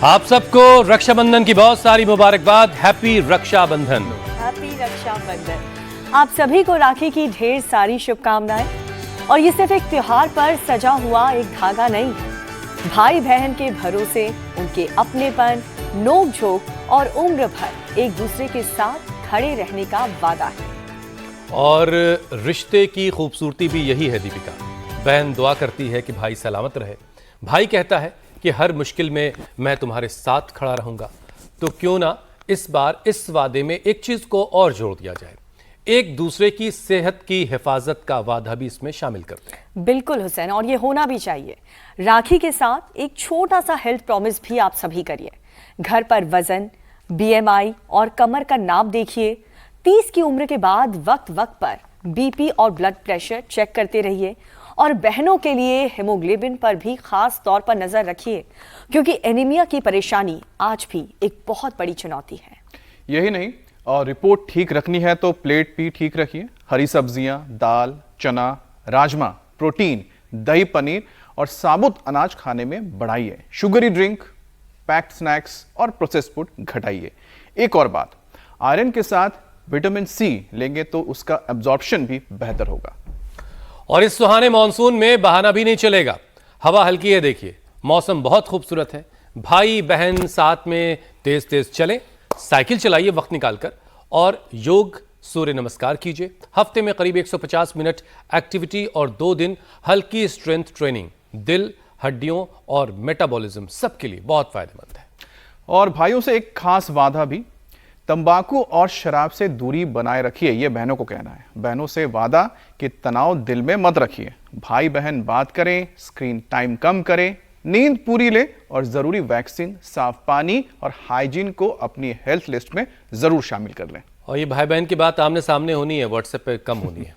आप सबको रक्षाबंधन की बहुत सारी मुबारकबाद। हैप्पी रक्षाबंधन। हैप्पी रक्षाबंधन। आप सभी को राखी की ढेर सारी शुभकामनाएं। और ये सिर्फ एक त्योहार पर सजा हुआ एक धागा नहीं, भाई बहन के भरोसे, उनके अपनेपन, नोक झोंक और उम्र भर एक दूसरे के साथ खड़े रहने का वादा है। और रिश्ते की खूबसूरती भी यही है दीपिका। बहन दुआ करती है कि भाई सलामत रहे, भाई कहता है कि हर मुश्किल में मैं तुम्हारे साथ खड़ा रहूंगा। तो क्यों ना इस बार इस वादे में एक चीज को और जोड़ दिया जाए, एक दूसरे की सेहत की हिफाजत का वादा भी इसमें शामिल करते हैं। बिल्कुल हुसैन, और ये होना भी चाहिए। राखी के साथ एक छोटा सा हेल्थ प्रॉमिस भी आप सभी करिए। घर पर वजन, BMI और कमर का नाप देखिए। 30 की उम्र के बाद वक्त वक्त पर BP और ब्लड प्रेशर चेक करते रहिए। और बहनों के लिए हेमोग्लोबिन पर भी खास तौर पर नजर रखिए, क्योंकि एनीमिया की परेशानी आज भी एक बहुत बड़ी चुनौती है। यही नहीं, और रिपोर्ट ठीक रखनी है तो प्लेट भी ठीक रखिए। हरी सब्जियां, दाल, चना, राजमा, प्रोटीन, दही, पनीर और साबुत अनाज खाने में बढ़ाइए। शुगरी ड्रिंक, पैक्ड स्नैक्स और प्रोसेस्ड फूड घटाइए। एक और बात, आयरन के साथ विटामिन C लेंगे तो उसका एब्जॉर्प्शन भी बेहतर होगा। और इस सुहाने मॉनसून में बहाना भी नहीं चलेगा। हवा हल्की है, देखिए मौसम बहुत खूबसूरत है। भाई बहन साथ में तेज तेज चलें, साइकिल चलाइए वक्त निकालकर, और योग, सूर्य नमस्कार कीजिए। हफ्ते में करीब 150 मिनट एक्टिविटी और 2 दिन हल्की स्ट्रेंथ ट्रेनिंग दिल, हड्डियों और मेटाबॉलिज्म सबके लिए बहुत फायदेमंद है। और भाइयों से एक खास वादा भी, तंबाकू और शराब से दूरी बनाए रखिए, ये बहनों को कहना है। बहनों से वादा कि तनाव दिल में मत रखिए। भाई बहन बात करें, स्क्रीन टाइम कम करें, नींद पूरी ले और जरूरी वैक्सीन, साफ पानी और हाइजीन को अपनी हेल्थ लिस्ट में जरूर शामिल कर लें। और ये भाई बहन की बात आमने सामने होनी है, व्हाट्सएप पे कम होनी है।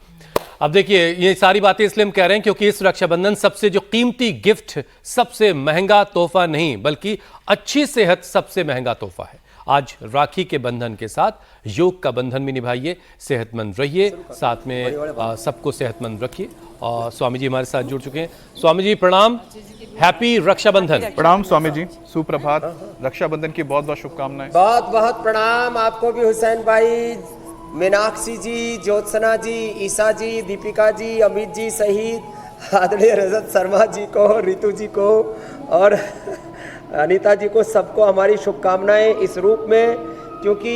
अब देखिए, ये सारी बातें इसलिए हम कह रहे हैं क्योंकि इस रक्षाबंधन सबसे जो कीमती गिफ्ट, सबसे महंगा तोहफा नहीं बल्कि अच्छी सेहत सबसे महंगा तोहफा है। आज राखी के बंधन के साथ योग का बंधन भी निभाइए, सेहतमंद रहिए, साथ में सबको सेहतमंद रखिए। और स्वामी जी हमारे साथ जुड़ चुके हैं। स्वामी जी प्रणाम, हैप्पी रक्षाबंधन। प्रणाम स्वामी जी, सुप्रभात, रक्षाबंधन की बहुत बहुत शुभकामनाएं। बहुत बहुत प्रणाम आपको भी हुसैन भाई, मीनाक्षी जी, ज्योत्सना जी, ईसा जी, दीपिका जी, अमित जी सहित आदरणीय रजत शर्मा जी को, रितु जी को और अनीता जी को, सबको हमारी शुभकामनाएं इस रूप में, क्योंकि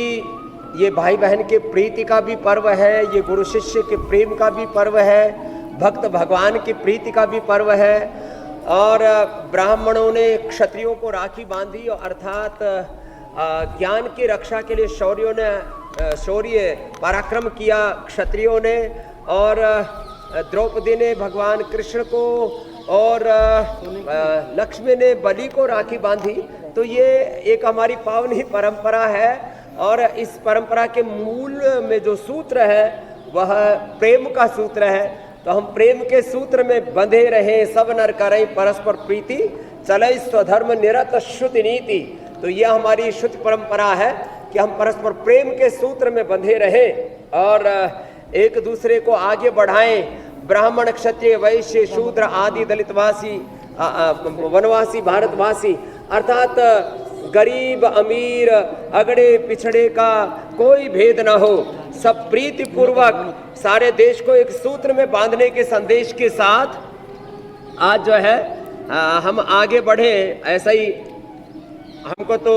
ये भाई बहन के प्रीति का भी पर्व है, ये गुरु शिष्य के प्रेम का भी पर्व है, भक्त भगवान की प्रीति का भी पर्व है। और ब्राह्मणों ने क्षत्रियों को राखी बांधी, अर्थात ज्ञान की रक्षा के लिए शौर्य पराक्रम किया क्षत्रियों ने, और द्रौपदी ने भगवान कृष्ण को और लक्ष्मी ने बलि को राखी बांधी। तो ये एक हमारी पावनी परंपरा है, और इस परंपरा के मूल में जो सूत्र है वह प्रेम का सूत्र है। तो हम प्रेम के सूत्र में बंधे रहे, सब नर करें परस्पर प्रीति, चले स्वधर्म निरत श्रुति नीति। तो यह हमारी शुद्ध परंपरा है कि हम परस्पर प्रेम के सूत्र में बंधे रहें और एक दूसरे को आगे बढ़ाएं। ब्राह्मण, क्षत्रिय, वैश्य, शूद्र आदि, दलितवासी, वनवासी, भारतवासी, अर्थात गरीब अमीर, अगड़े पिछड़े का कोई भेद न हो, सब प्रीति पूर्वक सारे देश को एक सूत्र में बांधने के संदेश के साथ आज जो है हम आगे बढ़े। ऐसा ही हमको तो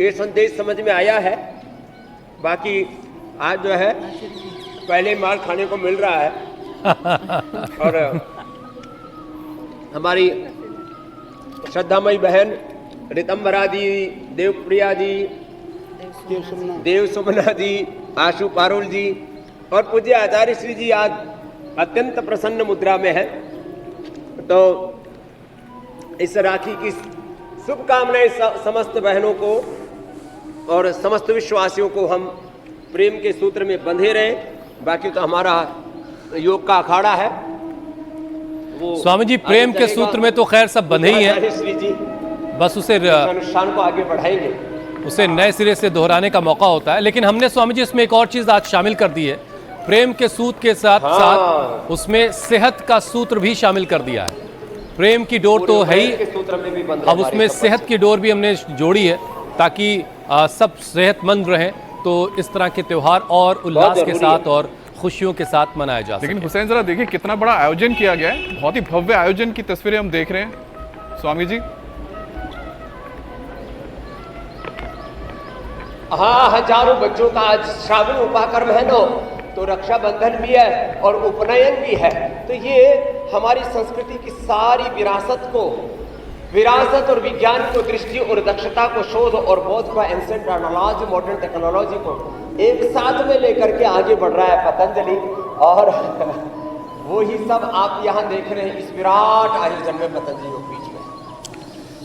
ये संदेश समझ में आया है। बाकी आज जो है पहले मार खाने को मिल रहा है और हमारी श्रद्धामयी बहन रितंबरा जी, देवप्रिया जी, देव सुमना जी, आशु पारुल जी और पूज्य आचार्य श्री जी आज अत्यंत प्रसन्न मुद्रा में है। तो इस राखी की शुभकामनाएं समस्त बहनों को और समस्त विश्वासियों को, हम प्रेम के सूत्र में बंधे रहें। बाकी तो हमारा योग का अखाड़ा है वो स्वामी जी, प्रेम के सूत्र में तो खैर सब बंधे ही हैं, श्री जी बस उसे अनुष्ठान को आगे बढ़ाएंगे, उसे नए सिरे से दोहराने का मौका होता है। लेकिन हमने स्वामी जी इसमें एक और चीज आज शामिल कर दी है, प्रेम के सूत्र के साथ साथ उसमें सेहत का सूत्र भी शामिल कर दिया है। प्रेम की डोर तो है ही, के सूत्र में भी बंध अब उसमें सेहत की डोर भी हमने जोड़ी है ताकि सब सेहतमंद रहें। तो इस तरह के त्यौहार और उल्लास के साथ और खुशियों के साथ मनाया जा सके। लेकिन हुसैन जरा देखिए कितना बड़ा आयोजन किया गया है, बहुत ही भव्य आयोजन की तस्वीरें हम देख रहे हैं स्वामी जी। हाँ, हजारों बच्चों का आज श्रावण उपाकर्म है ना, तो रक्षाबंधन भी है और उपनयन भी है। तो ये हमारी संस्कृति की सारी विरासत और विज्ञान को, दृष्टि और दक्षता को, शोध और बोध को, एंसेंट टेक्नोलॉजी, मॉडर्न टेक्नोलॉजी को एक साथ में लेकर के आगे बढ़ रहा है पतंजलि। और वो ही सब आप यहाँ देख रहे हैं इस विराट आयोजन में पतंजलि के बीच में।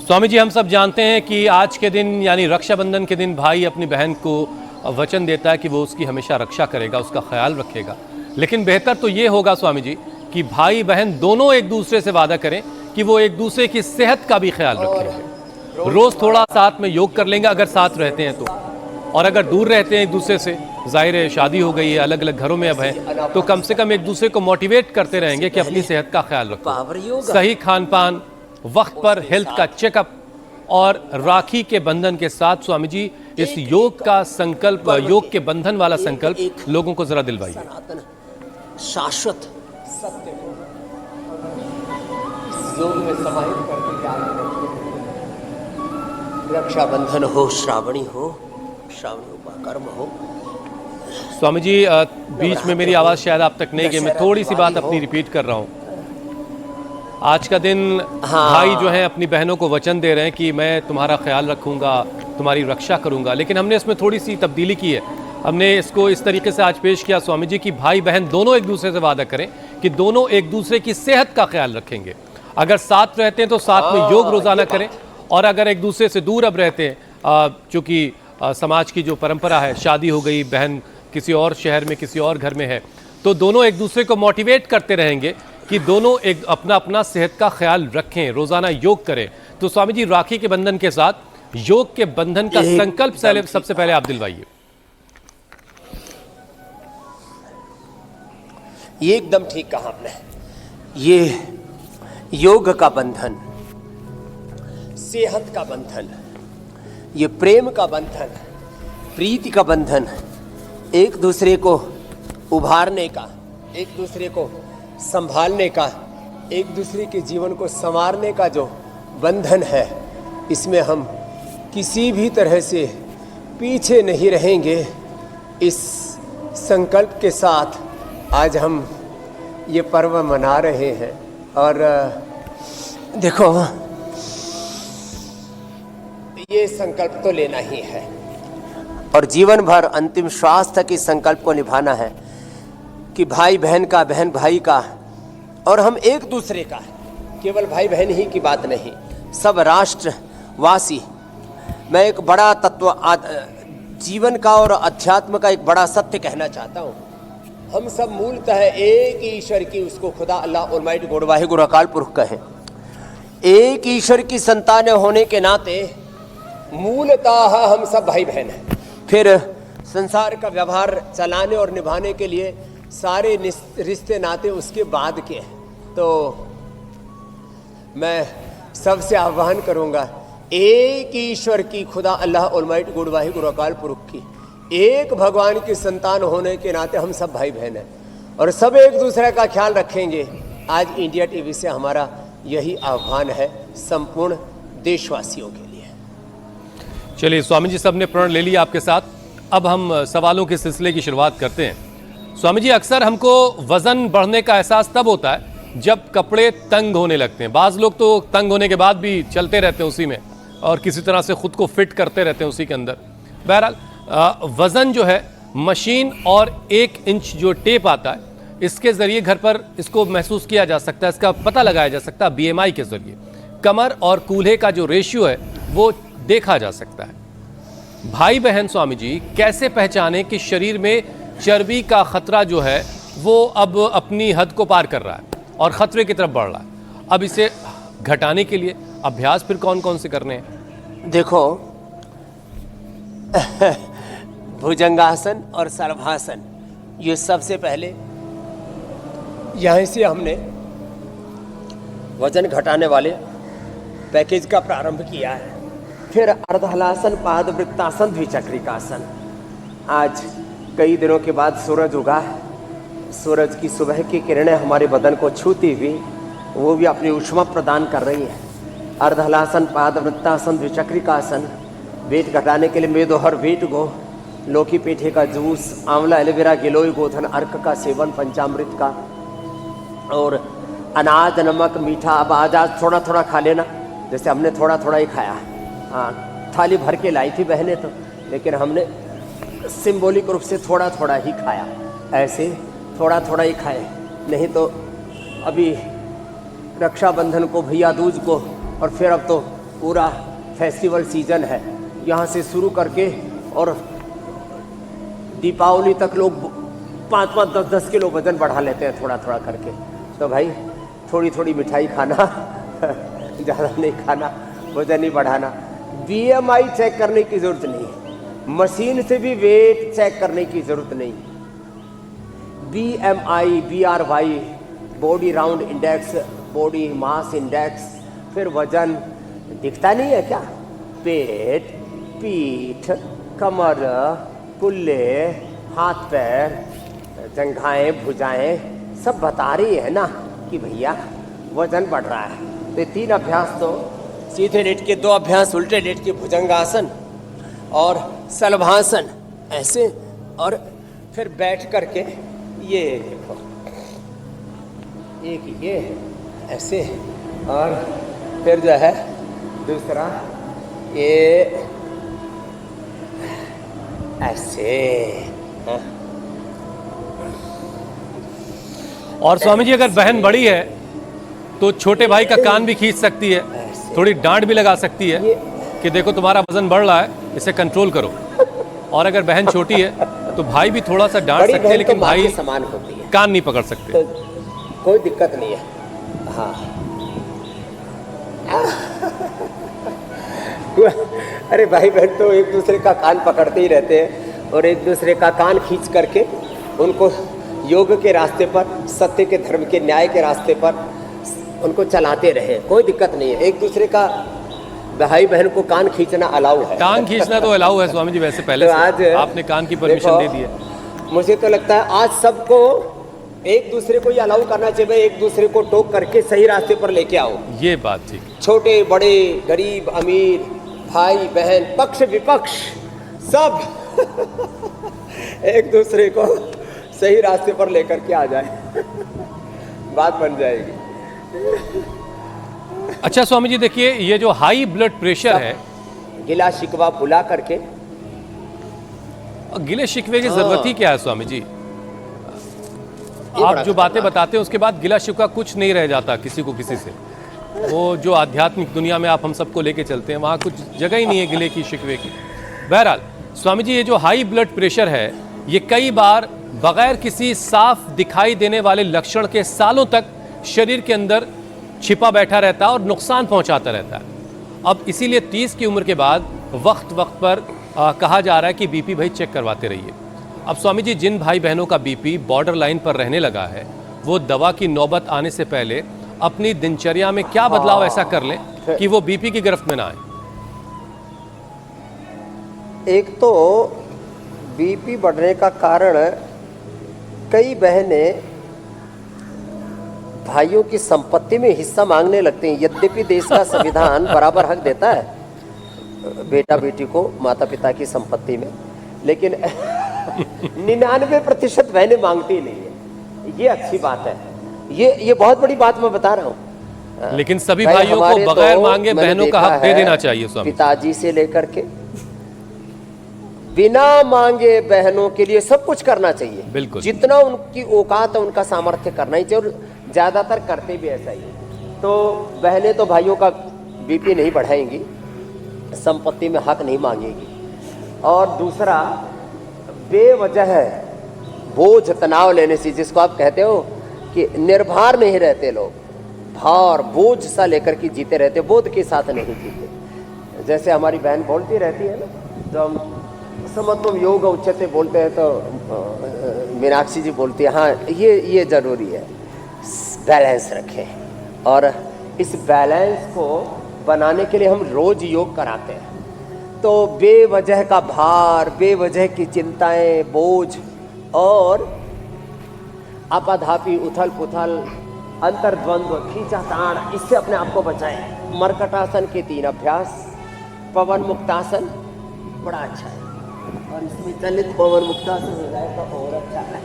स्वामी जी, हम सब जानते हैं कि आज के दिन यानी रक्षाबंधन के दिन भाई अपनी बहन को वचन देता है कि वो उसकी हमेशा रक्षा करेगा, उसका ख्याल रखेगा। लेकिन बेहतर तो ये होगा स्वामी जी कि भाई बहन दोनों एक दूसरे से वादा करें कि वो एक दूसरे की सेहत का भी ख्याल रखें। रोज थोड़ा साथ में योग कर लेंगे अगर साथ रहते हैं तो, और अगर दूर रहते हैं एक दूसरे से, जाहिर है शादी हो गई है, अलग अलग घरों में अब है, तो कम से कम एक दूसरे को मोटिवेट करते रहेंगे कि अपनी सेहत का ख्याल रखो, सही खान पान, वक्त पर हेल्थ का चेकअप, और राखी के बंधन के साथ स्वामी जी इस योग का संकल्प, योग के बंधन वाला संकल्प लोगों को जरा दिलवाइए। शाश्वत सत्य को योग में समाहित करके रक्षाबंधन हो, श्रावणी उपाकर्म हो। स्वामी जी, बीच में मेरी आवाज़ शायद आप तक नहीं गई, मैं थोड़ी सी बात अपनी रिपीट कर रहा हूँ। आज का दिन भाई जो हैं अपनी बहनों को वचन दे रहे हैं कि मैं तुम्हारा ख्याल रखूंगा, तुम्हारी रक्षा करूंगा। लेकिन हमने इसमें थोड़ी सी तब्दीली की है। हमने इसको इस तरीके से आज पेश किया स्वामी जी कि भाई बहन दोनों एक दूसरे से वादा करें कि दोनों एक दूसरे की सेहत का ख्याल रखेंगे। अगर साथ रहते हैं तो साथ में योग रोजाना करें, और अगर एक दूसरे से दूर अब रहते हैं, चूँकि समाज की जो परंपरा है, शादी हो गई, बहन किसी और शहर में किसी और घर में है, तो दोनों एक दूसरे को मोटिवेट करते रहेंगे कि दोनों एक अपना अपना सेहत का ख्याल रखें, रोजाना योग करें। तो स्वामी जी, राखी के बंधन के साथ योग के बंधन का संकल्प सबसे पहले आप दिलवाइए। ये एकदम ठीक कहा आपने। ये योग का बंधन, सेहत का बंधन, ये प्रेम का बंधन, प्रीति का बंधन, एक दूसरे को उभारने का, एक दूसरे को संभालने का, एक दूसरे के जीवन को संवारने का जो बंधन है, इसमें हम किसी भी तरह से पीछे नहीं रहेंगे। इस संकल्प के साथ आज हम ये पर्व मना रहे हैं। और देखो, ये संकल्प तो लेना ही है और जीवन भर अंतिम श्वास तक इस संकल्प को निभाना है कि भाई बहन का, बहन भाई का, और हम एक दूसरे का, केवल भाई बहन ही की बात नहीं, सब राष्ट्रवासी। मैं एक बड़ा तत्व जीवन का और अध्यात्म का एक बड़ा सत्य कहना चाहता हूँ। हम सब मूलतः एक ईश्वर की, उसको खुदा अल्लाह ऑलमाइटी गॉड वाहिगुरु अकाल पुरख कहें, एक ईश्वर की संतान होने के नाते मूलतः हम सब भाई बहन हैं। फिर संसार का व्यवहार चलाने और निभाने के लिए सारे रिश्ते नाते उसके बाद के हैं। तो मैं सबसे आह्वान करूंगा, एक ईश्वर की, खुदा अल्लाह ऑलमाइटी गॉड वाहिगुरु अकाल पुरख की, एक भगवान की संतान होने के नाते हम सब भाई बहन हैं और सब एक दूसरे का ख्याल रखेंगे। आज इंडिया टीवी से हमारा यही आह्वान है संपूर्ण देशवासियों के लिए। चलिए स्वामी जी, सबने प्रण ले लिया आपके साथ। अब हम सवालों के सिलसिले की शुरुआत करते हैं। स्वामी जी, अक्सर हमको वजन बढ़ने का एहसास तब होता है जब कपड़े तंग होने लगते हैं। बाज़ लोग तो तंग होने के बाद भी चलते रहते हैं उसी में और किसी तरह से खुद को फिट करते रहते हैं उसी के अंदर। बहरहाल वज़न जो है, मशीन और 1 इंच जो टेप आता है, इसके ज़रिए घर पर इसको महसूस किया जा सकता है, इसका पता लगाया जा सकता है BMI के ज़रिए। कमर और कूल्हे का जो रेशियो है वो देखा जा सकता है। भाई बहन स्वामी जी, कैसे पहचाने कि शरीर में चर्बी का खतरा जो है वो अब अपनी हद को पार कर रहा है और ख़तरे की तरफ बढ़ रहा है? अब इसे घटाने के लिए अभ्यास फिर कौन कौन से करने हैं? देखो, भुजंगासन और सर्वासन, ये सबसे पहले यहाँ से हमने वजन घटाने वाले पैकेज का प्रारंभ किया है। फिर अर्धहलासन, पाद वृत्तासन, द्विचक्रिकासन। आज कई दिनों के बाद सूरज उगा है। सूरज की सुबह की किरणें हमारे बदन को छूती हुई वो भी अपनी ऊष्मा प्रदान कर रही है। अर्धहलासन, पाद वृत्तासन, द्विचक्रिकासन। वेट घटाने के लिए मेदो हर वेट गो, लौकी पेठे का जूस, आंवला, एलोवेरा, गिलोय, गोधन, अर्क का सेवन, पंचामृत का, और अनाज, नमक, मीठा। अब आज थोड़ा थोड़ा खा लेना, जैसे हमने थोड़ा थोड़ा ही खाया। हाँ, थाली भर के लाई थी बहनें तो, लेकिन हमने सिंबॉलिक रूप से थोड़ा थोड़ा ही खाया। ऐसे थोड़ा थोड़ा ही खाए, नहीं तो अभी रक्षाबंधन को, भैया दूज को, और फिर अब तो पूरा फेस्टिवल सीजन है। यहाँ से शुरू करके और दीपावली तक लोग 5-5, 10-10 किलो वजन बढ़ा लेते हैं थोड़ा थोड़ा करके। तो भाई थोड़ी थोड़ी मिठाई खाना, ज़्यादा नहीं खाना, वजन नहीं बढ़ाना। BMI चेक करने की ज़रूरत नहीं, मशीन से भी वेट चेक करने की ज़रूरत नहीं। BMI, BRY, body round index, body mass index, फिर वजन दिखता नहीं है क्या? पेट, पीठ, कमर, कुल्ले, हाथ पैर, जंघाएं, भुजाएं सब बता रही है ना कि भैया वजन बढ़ रहा है। तो 3 अभ्यास तो सीधे लेट के, 2 अभ्यास उल्टे लेट के, भुजंगासन और सलभासन ऐसे, और फिर बैठ करके ये देखो, एक ये ऐसे, और फिर जो है दूसरा ये ऐसे। हाँ? और स्वामी जी अगर बहन बड़ी है तो छोटे भाई का कान भी खींच सकती है, थोड़ी डांट भी लगा सकती है कि देखो तुम्हारा वजन बढ़ रहा है, इसे कंट्रोल करो। और अगर बहन छोटी है तो भाई भी थोड़ा सा डांट सकते हैं, लेकिन भाई समान होती है, कान नहीं पकड़ सकते। तो कोई दिक्कत नहीं है। हाँ अरे भाई बहन तो एक दूसरे का कान पकड़ते ही रहते हैं, और एक दूसरे का कान खींच करके उनको योग के रास्ते पर, सत्य के, धर्म के, न्याय के रास्ते पर उनको चलाते रहे, कोई दिक्कत नहीं है। एक दूसरे का, भाई बहन को कान खींचना अलाउ है। कान खींचना तो अलाउ है स्वामी जी, वैसे पहले तो से आज आपने कान की परमिशन दे दी है। मुझे तो लगता है आज सबको एक दूसरे को ये अलाउ करना चाहिए, एक दूसरे को टोक करके सही रास्ते पर लेके आओ। ये बात ठीक। छोटे बड़े, गरीब अमीर, भाई बहन, पक्ष विपक्ष सब एक दूसरे को सही रास्ते पर लेकर के आ जाए, बात बन जाएगी। अच्छा स्वामी जी देखिए, ये जो हाई ब्लड प्रेशर है, गिला शिकवा भुला करके, गिले शिकवे की जरूरत ही क्या है स्वामी जी? आप जो बातें बताते हैं उसके बाद गिला शिकवा कुछ नहीं रह जाता किसी को किसी से। वो जो आध्यात्मिक दुनिया में आप हम सबको लेके चलते हैं, वहाँ कुछ जगह ही नहीं है गिले की शिकवे की। बहरहाल स्वामी जी, ये जो हाई ब्लड प्रेशर है, ये कई बार बगैर किसी साफ दिखाई देने वाले लक्षण के सालों तक शरीर के अंदर छिपा बैठा रहता है और नुकसान पहुंचाता रहता है। अब इसीलिए 30 की उम्र के बाद वक्त वक्त पर कहा जा रहा है कि बीपी भाई चेक करवाते रहिए। अब स्वामी जी, जिन भाई बहनों का बीपी बॉर्डर लाइन पर रहने लगा है, वो दवा की नौबत आने से पहले अपनी दिनचर्या में क्या बदलाव ऐसा कर लें कि वो बीपी की गिरफ्त में ना आए? एक तो बीपी बढ़ने का कारण, कई बहनें भाइयों की संपत्ति में हिस्सा मांगने लगते हैं। यद्यपि देश का संविधान बराबर हक देता है बेटा बेटी को माता पिता की संपत्ति में, लेकिन 99% बहनें मांगती नहीं है। ये अच्छी बात है, ये बहुत बड़ी बात मैं बता रहा हूँ। लेकिन सभी भाइयों को बगैर मांगे बहनों का हक दे देना चाहिए स्वामी। पिताजी से लेकर के बिना मांगे बहनों के लिए सब कुछ करना चाहिए। बिल्कुल, जितना उनकी औकात है उनका सामर्थ्य करना ही चाहिए, और ज्यादातर करते भी ऐसा ही। तो बहनें तो भाइयों का बीपी नहीं बढ़ाएंगी, संपत्ति में हक नहीं मांगेगी। और दूसरा, बेवजह बोझ तनाव लेने से, जिसको आप कहते हो कि निर्भर नहीं रहते लोग, भार बोझ सा लेकर के जीते रहते, बोध के साथ नहीं जीते। जैसे हमारी बहन बोलती रहती है ना, तो हम समत्वम योग उच्चते बोलते हैं, तो मीनाक्षी जी बोलती है हाँ ये जरूरी है, बैलेंस रखें। और इस बैलेंस को बनाने के लिए हम रोज योग कराते हैं। तो बेवजह का भार, बेवजह की चिंताएं, बोझ और आपाधापी, उथल पुथल, अंतर्द्वंद्व, खींचाताण, इससे अपने आप को बचाएं। मरकटासन के 3 अभ्यास। पवन मुक्तासन बड़ा अच्छा है, और इसमें चलित पवन मुक्तासन हो जाए तो और अच्छा है।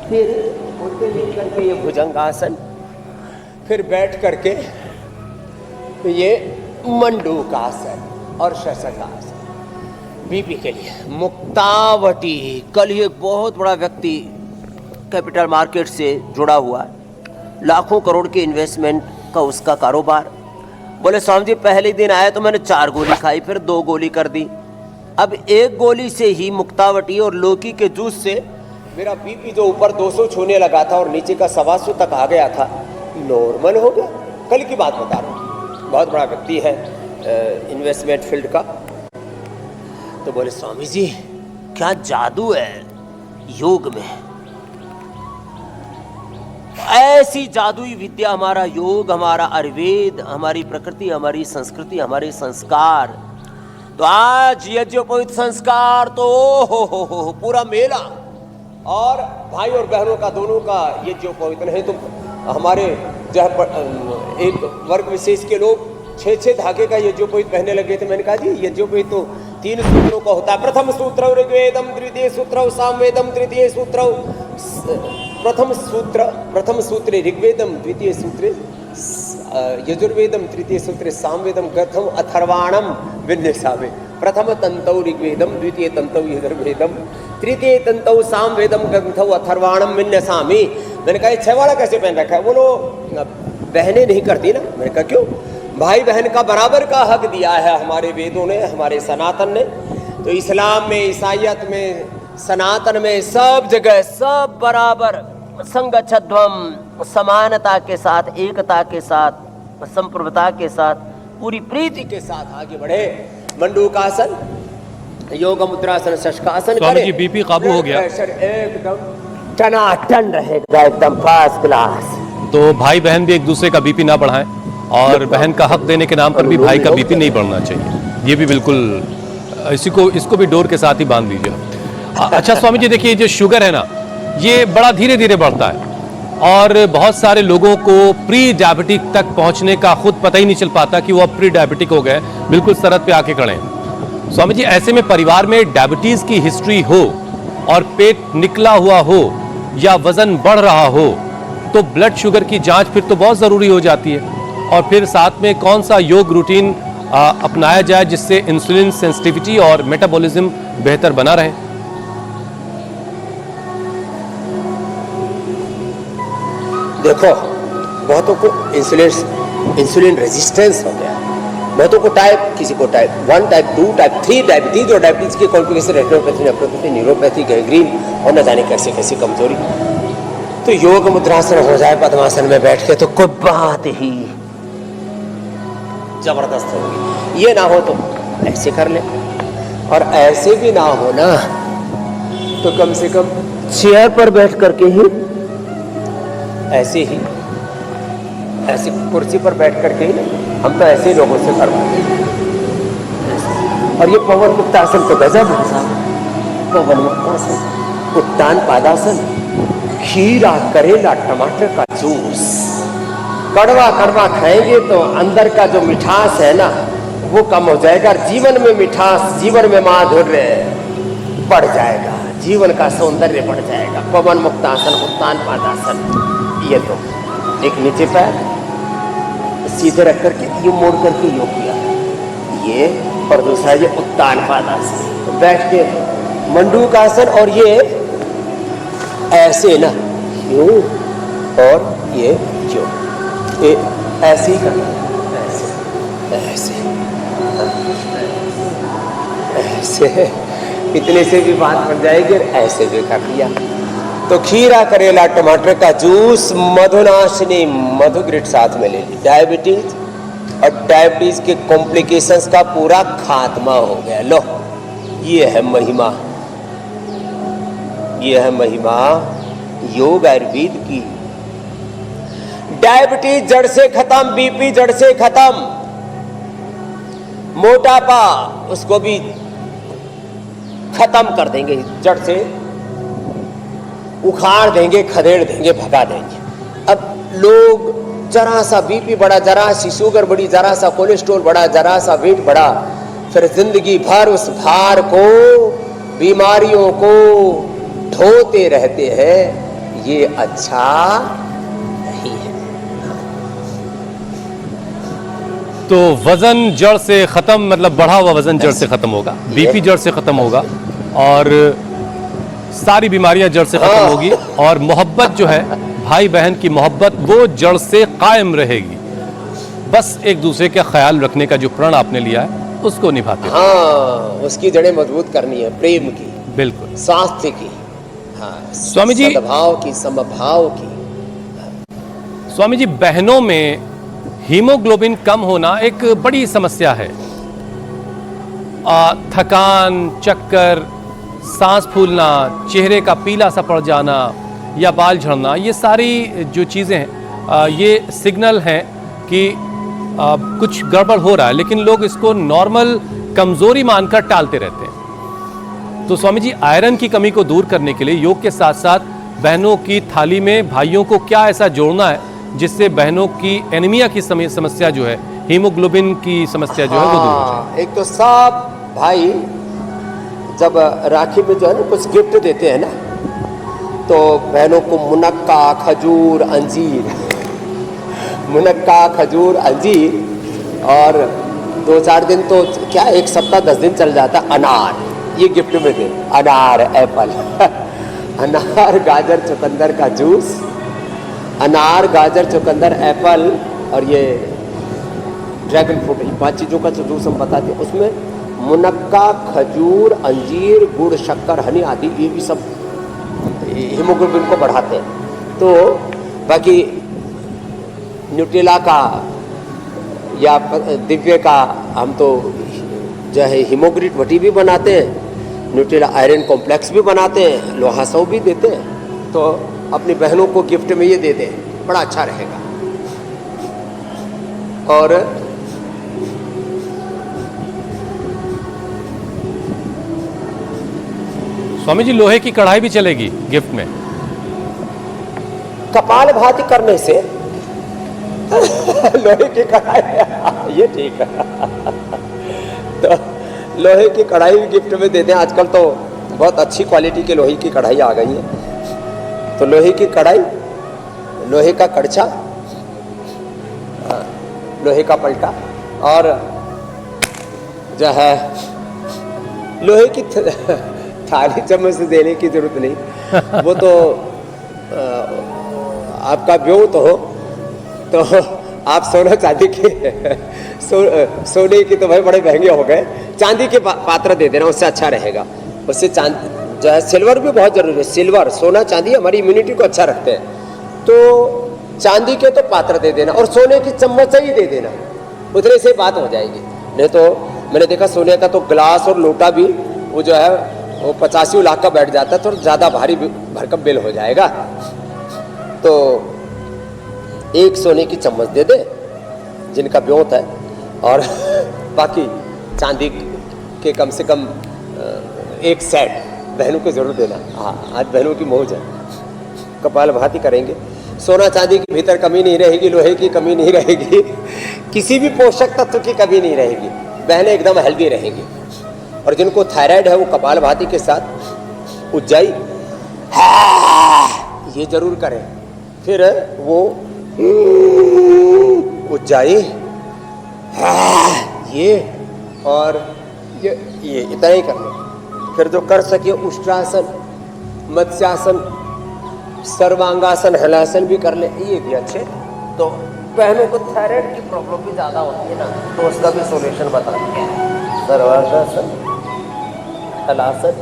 फिर उल्टे लेट करके ये भुजंगासन, फिर बैठ करके ये मंडूकासन और शशकासन। बीपी के लिए मुक्तावटी। कल ही एक बहुत बड़ा व्यक्ति कैपिटल मार्केट से जुड़ा हुआ, लाखों करोड़ के इन्वेस्टमेंट का उसका कारोबार। बोले स्वामी जी पहले दिन आया तो मैंने 4 गोली खाई, फिर 2 गोली कर दी। अब 1 गोली से ही मुक्तावटी और लौकी के जूस से मेरा बीपी जो ऊपर 200 छूने लगा था और नीचे का 125 तक आ गया था, नॉर्मल हो गया। कल की बात बता रहा हूँ, बहुत बड़ा व्यक्ति है इन्वेस्टमेंट फील्ड का। तो बोले स्वामी जी क्या जादू है योग में, ऐसी जादुई विद्या हमारा योग, हमारा आयुर्वेद, हमारी प्रकृति, हमारी संस्कृति, हमारे संस्कार। तो आज यज्ञोपवीत संस्कार तो हो पूरा मेला, और भाई और बहनों का दोनों का यज्ञोपवीत नहीं तो हमारे एक वर्ग विशेष के लोग 6 धागे का यज्ञोपवीत पहनने लगे थे। मैंने कहा जी यज्ञोपवीत तो 3 सूत्रों का होता है। प्रथम सूत्र ऋग्वेदम, द्वितीय सूत्र सामवेदम, तृतीय सूत्र प्रथम सूत्रे ऋग्वेदम, द्वितीय सूत्रे यजुर्वेदम, तृतीय सूत्रे सामवेदम, प्रथम अथर्वाणम विन्यसामे। प्रथम तंतौ ऋग्वेदम, द्वितीय तंतौ यजुर्वेदम, तृतीय तंतौ सामवेदम, ग्रंथौ अथर्वाणम विन्यसामे। मैंने कहा 6 वाला कैसे पहन रखा है? बोलो बहनें नहीं करती ना। मैंने कहा क्यों? भाई बहन का बराबर का हक दिया है हमारे वेदों ने, हमारे सनातन ने। तो इस्लाम में, ईसाइयत में, सनातन में, सब जगह सब बराबर संगच्छध्वम, समानता के साथ, एकता के साथ, संप्रभुता के साथ, पूरी प्रीति के साथ आगे बढ़े। मंडूकासन, योग मुद्रासन, शशकासन स्वामी जी बीपी काबू हो गया, एकदम टनाटन रहेगा, एकदम फर्स्ट क्लास। तो भाई बहन भी एक दूसरे का बीपी ना बढ़ाएं, और बहन का हक देने के नाम पर भी भाई का बीपी नहीं बढ़ना चाहिए। ये भी बिल्कुल इसको भी डोर के साथ ही बांध दीजिए। अच्छा स्वामी जी देखिए, जो शुगर है ना, ये बड़ा धीरे धीरे बढ़ता है, और बहुत सारे लोगों को प्री डायबिटिक तक पहुंचने का खुद पता ही नहीं चल पाता कि वो अब प्री डायबिटिक हो गए, बिल्कुल सरहद पे आके खड़े हैं। स्वामी जी ऐसे में परिवार में डायबिटीज की हिस्ट्री हो और पेट निकला हुआ हो या वजन बढ़ रहा हो तो ब्लड शुगर की जांच फिर तो बहुत ज़रूरी हो जाती है। और फिर साथ में कौन सा योग रूटीन अपनाया जाए जिससे इंसुलिन सेंसिटिविटी और मेटाबॉलिज्म बेहतर बना रहे। देखो बहुतों को इंसुलिन रेजिस्टेंस हो गया, बहुतों को किसी को टाइप 1, टाइप 2, टाइप 3 डायबिटीज, और डायबिटीज के complication retinopathy, nephropathy, neuropathy, gangrene और न जाने कैसे कैसी कमजोरी। तो योग मुद्रासन हो जाए पद्मासन में बैठ के तो कोई बात ही जबरदस्त होगी। ये ना हो तो ऐसे कर ले, और ऐसे भी ना हो ना तो कम से कम चेयर पर बैठ करके ही ऐसे कुर्सी पर बैठ करके ही हम तो ऐसे लोगों से करवाते हैं। और ये पवन मुक्तासन तो गजब है साहब। पवन मुक्तासन, उत्तान पादासन, खीरा, करेला, टमाटर का जूस, कड़वा कड़वा खाएंगे तो अंदर का जो मिठास है ना वो कम हो जाएगा, जीवन में मिठास, जीवन में माधुर्य बढ़ जाएगा, जीवन का सौंदर्य बढ़ जाएगा। पवन मुक्तासन, उत्तान पादासन, ये तो एक नीचे पैर सीधे रख करके ये मोड़ करके योग किया, ये, और दूसरा ये उत्तान पादासन, तो बैठ के मंडूकासन, और ये ऐसे ना यूं और ये जो ऐसे ही करना, ऐसे इतने से भी बात बन जाएगी। ऐसे भी कर लिया तो खीरा, करेला, टमाटर का जूस, मधुनाशिनी, मधुग्रिट साथ में ले ली। डायबिटीज और डायबिटीज के कॉम्प्लिकेशंस का पूरा खात्मा हो गया। लो ये है महिमा, ये है महिमा योग आयुर्वेद की। डायबिटीज जड़ से खत्म, बीपी जड़ से खत्म, मोटापा उसको भी खत्म कर देंगे, जड़ से उखाड़ देंगे, खदेड़ देंगे, भगा देंगे। अब लोग जरा सा बीपी बढ़ा, जरा सी शुगर बढ़ी, जरा सा कोलेस्ट्रॉल बढ़ा, जरा सा वेट बढ़ा, फिर जिंदगी भर उस भार को, बीमारियों को ढोते रहते हैं। ये अच्छा नहीं है। तो वजन जड़ से खत्म, मतलब बढ़ा हुआ वजन जड़ से खत्म होगा, बीपी जड़ से खत्म होगा, और सारी बीमारियां जड़ से खत्म होगी, और मोहब्बत जो है, भाई बहन की मोहब्बत, वो जड़ से कायम रहेगी। बस एक दूसरे का ख्याल रखने का जो प्रण आपने लिया है उसको निभाते हैं। हाँ, उसकी जड़ें मजबूत करनी है, प्रेम की, बिल्कुल, स्वास्थ्य की, हाँ, स्वामी जी, सद्भाव की, समभाव की। स्वामी जी, बहनों में हीमोग्लोबिन कम होना एक बड़ी समस्या है। थकान, चक्कर, सांस फूलना, चेहरे का पीला सा पड़ जाना या बाल झड़ना, ये सारी जो चीज़ें हैं ये सिग्नल हैं कि कुछ गड़बड़ हो रहा है, लेकिन लोग इसको नॉर्मल कमज़ोरी मानकर टालते रहते हैं। तो स्वामी जी, आयरन की कमी को दूर करने के लिए योग के साथ साथ बहनों की थाली में भाइयों को क्या ऐसा जोड़ना है जिससे बहनों की एनीमिया की समस्या जो है, हीमोग्लोबिन की समस्या जो है वो दूर हो जाए? एक तो सब भाई जब राखी में जो है ना कुछ गिफ्ट देते हैं ना, तो बहनों को मुनक्का, खजूर, अंजीर, मुनक्का, खजूर, अंजीर, और 2-4 दिन तो क्या, 1 सप्ताह 10 दिन चल जाता, अनार, ये गिफ्ट में दे, अनार, एप्पल, अनार, गाजर, चुकंदर का जूस, अनार, गाजर, चुकंदर, एप्पल और ये ड्रैगन फ्रूट, 5 चीज़ों का जो जूस हम बताते हैं, उसमें मुनक्का, खजूर, अंजीर, गुड़, शक्कर, हनी आदि, ये भी सब हीमोग्लोबिन को बढ़ाते हैं। तो बाकी न्यूट्रेला का या दिव्य का हम तो जो है हीमोग्रिट वटी भी बनाते हैं, न्यूट्रेला आयरन कॉम्प्लेक्स भी बनाते हैं, लोहा सौ भी देते हैं। तो अपनी बहनों को गिफ्ट में ये दे दें, बड़ा अच्छा रहेगा। और स्वामी जी, लोहे की कढ़ाई भी चलेगी गिफ्ट में? कपाल भाती करने से लोहे की कढ़ाई ये ठीक है। तो लोहे की कढ़ाई भी गिफ्ट में दे दें। आजकल तो बहुत अच्छी क्वालिटी की लोहे की कढ़ाई आ गई है। तो लोहे की कढ़ाई, लोहे का कड़छा, लोहे का पलटा, और जो है लोहे की थाली चम्मच से देने की जरूरत नहीं। वो तो आपका ब्यों तो हो, तो आप सोना चांदी के सोने की तो भाई बड़े महंगे हो गए, चांदी के पात्र दे देना, उससे अच्छा रहेगा। उससे चांदी जो है, सिल्वर भी बहुत जरूरी है। सिल्वर, सोना, चांदी हमारी इम्यूनिटी को अच्छा रखते हैं। तो चांदी के तो पात्र दे देना और सोने की चम्मच ही दे देना, उतने से बात हो जाएगी। नहीं तो मैंने देखा सोने का तो ग्लास और लोटा भी वो जो है वो 85 लाख का बैठ जाता है, तो ज़्यादा भारी भरकम बिल हो जाएगा। तो एक सोने की चम्मच दे दे जिनका ब्योंत है, और बाकी चांदी के कम से कम एक सेट बहनों को जरूर देना। हाँ, आज बहनों की मौज है, कपाल भाती करेंगे। सोना चांदी के भीतर कमी नहीं रहेगी, लोहे की कमी नहीं रहेगी, किसी भी पोषक तत्व की कमी नहीं रहेगी, बहनें एकदम हेल्दी रहेंगी। और जिनको थायराइड है वो कपाल भाती के साथ उज्जाई ये जरूर करें। फिर वो उज्जाई ये, और ये इतना ही करना। फिर जो कर सके उष्ट्रासन, मत्स्यासन, सर्वांगासन, हलासन भी कर ले, ये भी अच्छे। तो बहनों को थायराइड की प्रॉब्लम भी ज़्यादा होती है ना, तो उसका भी सोल्यूशन बता दिया। सर्वांगासन, हलासन,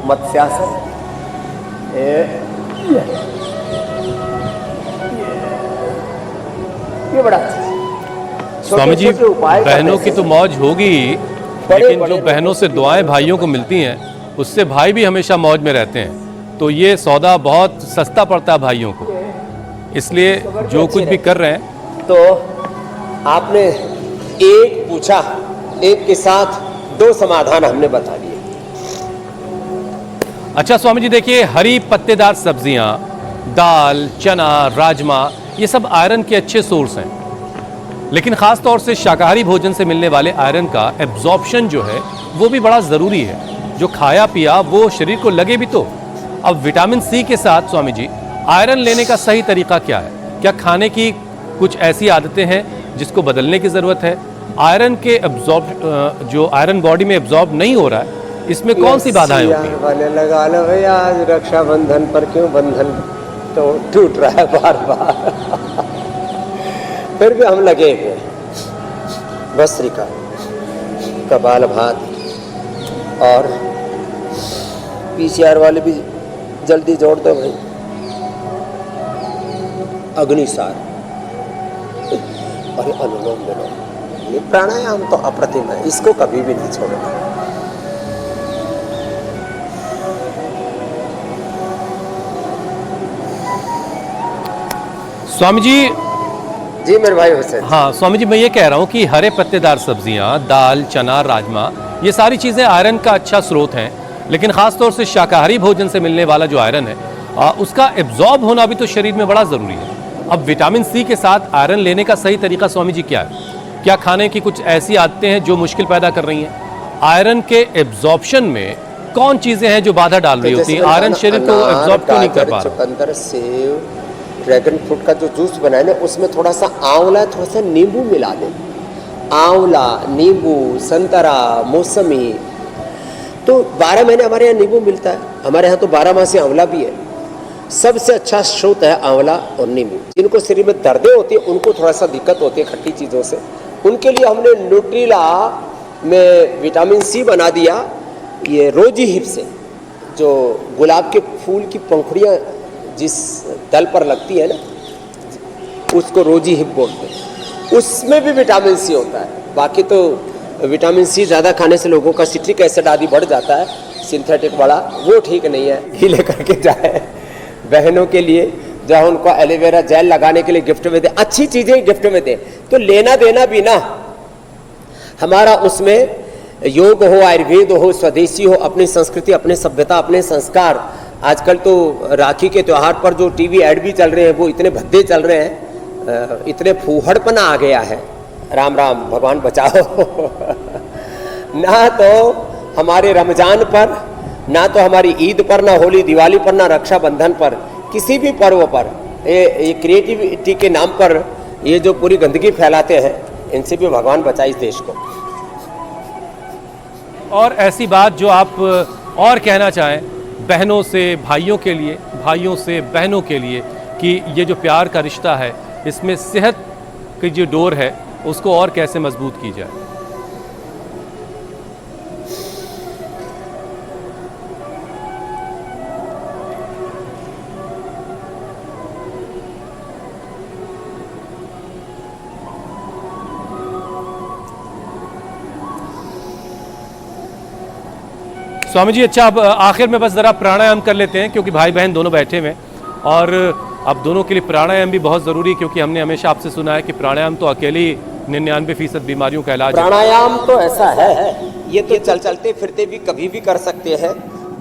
मत्स्यासन, ये बड़ा अच्छा। स्वामी जी, बहनों की तो मौज होगी, लेकिन जो बहनों से दुआएं भाइयों को मिलती हैं उससे भाई भी हमेशा मौज में रहते हैं। तो ये सौदा बहुत सस्ता पड़ता है भाइयों को। इसलिए जो कुछ भी कर रहे हैं। तो आपने एक पूछा, एक के साथ दो समाधान हमने बता दिए। अच्छा स्वामी जी, देखिए हरी पत्तेदार सब्जियां, दाल, चना, राजमा, ये सब आयरन के अच्छे सोर्स हैं, लेकिन ख़ास तौर से शाकाहारी भोजन से मिलने वाले आयरन का एब्जॉर्प्शन जो है वो भी बड़ा ज़रूरी है। जो खाया पिया वो शरीर को लगे भी तो। अब विटामिन सी के साथ स्वामी जी आयरन लेने का सही तरीका क्या है? क्या खाने की कुछ ऐसी आदतें हैं जिसको बदलने की ज़रूरत है? आयरन के जो आयरन बॉडी में एब्जॉर्ब नहीं हो रहा है, इसमें कौन सी बाधाएं होती हैं? वाले लगा लो भैया, आज रक्षाबंधन पर क्यों बंधन तो टूट रहा है बार बार। फिर भी हम लगे हुए भस्त्रिका, कपाल भात और पीसीआर वाले भी जल्दी जोड़ दो भाई, अग्निसार और अनुलोम विलोम। ये प्राणायाम तो अप्रतिम है, इसको कभी भी नहीं छोड़ना। स्वामी जी मेरे भाई हुसैन। हाँ स्वामी जी, मैं ये कह रहा हूँ कि हरे पत्तेदार सब्जियां, दाल, चना, राजमा, ये सारी चीज़ें आयरन का अच्छा स्रोत हैं, लेकिन ख़ास तौर से शाकाहारी भोजन से मिलने वाला जो आयरन है उसका एब्जॉर्ब होना भी तो शरीर में बड़ा ज़रूरी है। अब विटामिन सी के साथ आयरन लेने का सही तरीका स्वामी जी क्या है? क्या खाने की कुछ ऐसी आदतें हैं जो मुश्किल पैदा कर रही हैं? आयरन के एब्जॉर्प्शन में कौन चीज़ें हैं जो बाधा डाल रही होती हैं? आयरन शरीर को एब्जॉर्ब क्यों नहीं कर पा रहा? चुकंदर, सेव, ड्रैगन फ्रूट का जो जूस बनाए ना, उसमें थोड़ा सा आंवला, थोड़ा सा नींबू मिला दें। आंवला, नींबू, संतरा, मौसमी, तो 12 महीने हमारे यहाँ नींबू मिलता है। हमारे यहाँ तो 12 माह से आंवला भी है। सबसे अच्छा स्रोत है आंवला और नींबू। जिनको शरीर में दर्दें होती है, उनको थोड़ा सा दिक्कत होती है खट्टी चीज़ों से, उनके लिए हमने न्यूट्रीला में विटामिन सी बना दिया। ये रोजी हिप से, जो गुलाब के फूल की पंखुड़ियाँ जिस दल पर लगती है ना, उसको रोजी हिप बोलते हैं। उसमें भी विटामिन सी होता है। बाकी तो विटामिन सी ज़्यादा खाने से लोगों का सिट्रिक एसिड आदि बढ़ जाता है, सिंथेटिक वाला, वो ठीक नहीं है। ही लेकर के जाए बहनों के लिए, जहाँ उनको एलोवेरा जेल लगाने के लिए गिफ्ट में दे, अच्छी चीज़ें गिफ्ट में दे, तो लेना देना भी ना हमारा उसमें योग हो, आयुर्वेद हो, स्वदेशी हो, अपनी संस्कृति, अपनी सभ्यता, अपने संस्कार। आजकल तो राखी के त्यौहार पर जो टीवी ऐड भी चल रहे हैं वो इतने भद्दे चल रहे हैं, इतने फूहड़पना आ गया है। राम राम, भगवान बचाओ। ना तो हमारे रमजान पर, ना तो हमारी ईद पर, ना होली दिवाली पर, ना रक्षाबंधन पर, किसी भी पर्व पर ये क्रिएटिविटी के नाम पर ये जो पूरी गंदगी फैलाते हैं, इनसे भी भगवान बचाए इस देश को। और ऐसी बात जो आप और कहना चाहें बहनों से भाइयों के लिए, भाइयों से बहनों के लिए, कि ये जो प्यार का रिश्ता है, इसमें सेहत की जो डोर है उसको और कैसे मजबूत की जाए? स्वामी जी, अच्छा अब आखिर में बस ज़रा प्राणायाम कर लेते हैं, क्योंकि भाई बहन दोनों बैठे हुए हैं और अब दोनों के लिए प्राणायाम भी बहुत ज़रूरी है, क्योंकि हमने हमेशा आपसे सुना है कि प्राणायाम तो अकेले 99% बीमारियों का इलाज है। प्राणायाम तो ऐसा है, ये तो चलते फिरते भी कभी भी कर सकते हैं,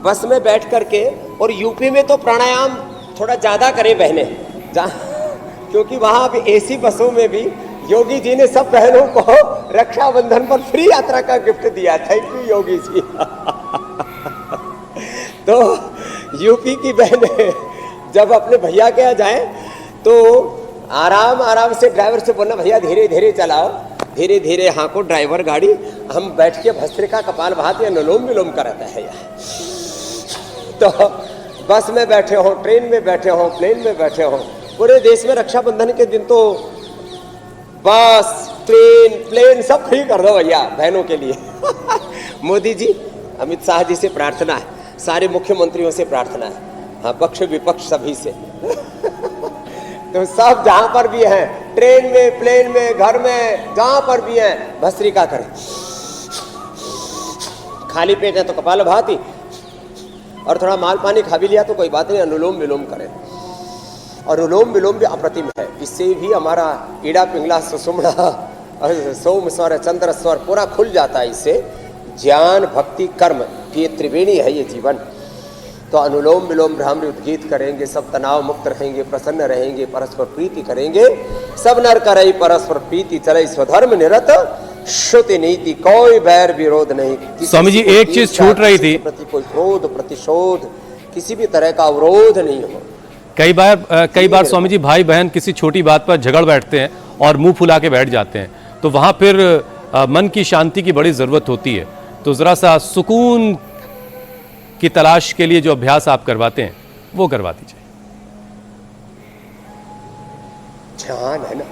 बस में बैठ करके। और यूपी में तो प्राणायाम थोड़ा ज़्यादा करें बहनें, क्योंकि वहाँ भी एसी बसों में भी योगी जी ने सब बहनों को रक्षाबंधन पर फ्री यात्रा का गिफ्ट दिया। Thank you Yogi ji. तो यूपी की बहनें जब अपने भैया के यहाँ जाए तो आराम आराम से ड्राइवर से बोलना, भैया धीरे धीरे चलाओ, धीरे धीरे हाँको ड्राइवर गाड़ी, हम बैठ के भस्त्रिका, कपाल भाती या अनुलोम विलोम कराता है यार। तो बस में बैठे हो, ट्रेन में बैठे हो, प्लेन में बैठे हो, पूरे देश में रक्षाबंधन के दिन तो बस, ट्रेन, प्लेन सब फ्री कर दो भैया बहनों के लिए। मोदी जी, अमित शाह जी से प्रार्थना है, सारे मुख्यमंत्रियों से प्रार्थना है, हाँ, पक्ष विपक्ष सभी से। तो सब जहां पर भी हैं, ट्रेन में, प्लेन में, घर में, जहां पर भी हैं, भस्त्रिका करें। खाली पेट है तो कपालभाति, और थोड़ा माल पानी खा भी लिया तो कोई बात नहीं, अनुलोम विलोम करें। और अनुलोम विलोम भी अप्रतिम है। इससे भी हमारा ईड़ा पिंगला सुषुम्ना सोम स्वर चंद्र स्वर पूरा खुल जाता है। इससे ज्ञान भक्ति कर्म की ये त्रिवेणी है ये जीवन। तो अनुलोम विलोम भ्रामरी उद्गीत करेंगे, सब तनाव मुक्त रहेंगे, प्रसन्न रहेंगे, परस्पर प्रीति करेंगे। सब नर करई परस्पर प्रीति, चले स्वधर्म निरत, श्रुति नीति कोई बैर विरोध नहीं। किसी स्वामी जी, से कोई एक चीज ईर्ष्या, छूट रही किसी थी। के प्रति कोई क्रोध प्रतिशोध, किसी भी तरह का अवरोध नहीं हो। कई बार स्वामी जी भाई बहन किसी छोटी बात पर झगड़ बैठते हैं और मुंह फुला के बैठ जाते हैं, तो वहां फिर मन की शांति की बड़ी जरूरत होती है। तो जरा सा सुकून की तलाश के लिए जो अभ्यास आप करवाते हैं वो करवा दीजिए। ध्यान है ना।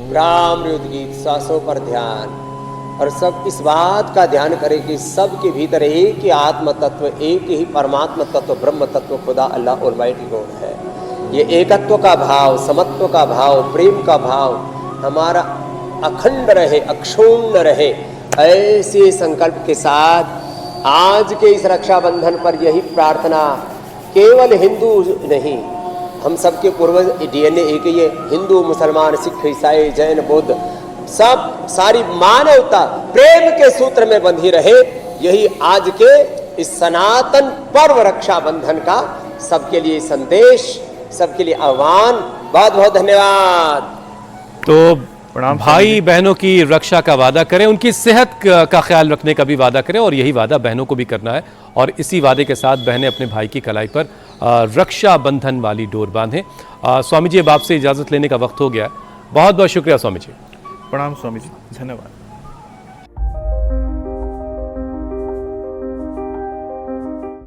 भ्रामरी उद्गीत, सांसों पर ध्यान। और सब इस बात का ध्यान करें कि सबके भीतर एक ही आत्म तत्व, एक ही परमात्मा तत्व, ब्रह्म तत्व, खुदा अल्लाह ऑलमाइटी गॉड है। ये एकत्व का भाव, समत्व का भाव, प्रेम का भाव हमारा अखंड रहे, अक्षुण्ण रहे। ऐसे संकल्प के साथ आज के इस रक्षाबंधन पर यही प्रार्थना, केवल हिंदू नहीं, हम सबके पूर्वज डीएनए एक ही है। हिंदू, मुसलमान, सिख, ईसाई, जैन, बुद्ध, सब सारी मानवता प्रेम के सूत्र में बंधी रहे। यही आज के इस सनातन पर्व रक्षाबंधन का सबके लिए संदेश, सबके लिए आह्वान। बहुत बहुत धन्यवाद। तो भाई बहनों की रक्षा का वादा करें, उनकी सेहत का ख्याल रखने का भी वादा करें, और यही वादा बहनों को भी करना है। और इसी वादे के साथ बहनें अपने भाई की कलाई पर रक्षा बंधन वाली डोर बांधें। स्वामी जी, अब आपसे इजाजत लेने का वक्त हो गया है। बहुत बहुत शुक्रिया स्वामी जी। प्रणाम स्वामी जी, धन्यवाद।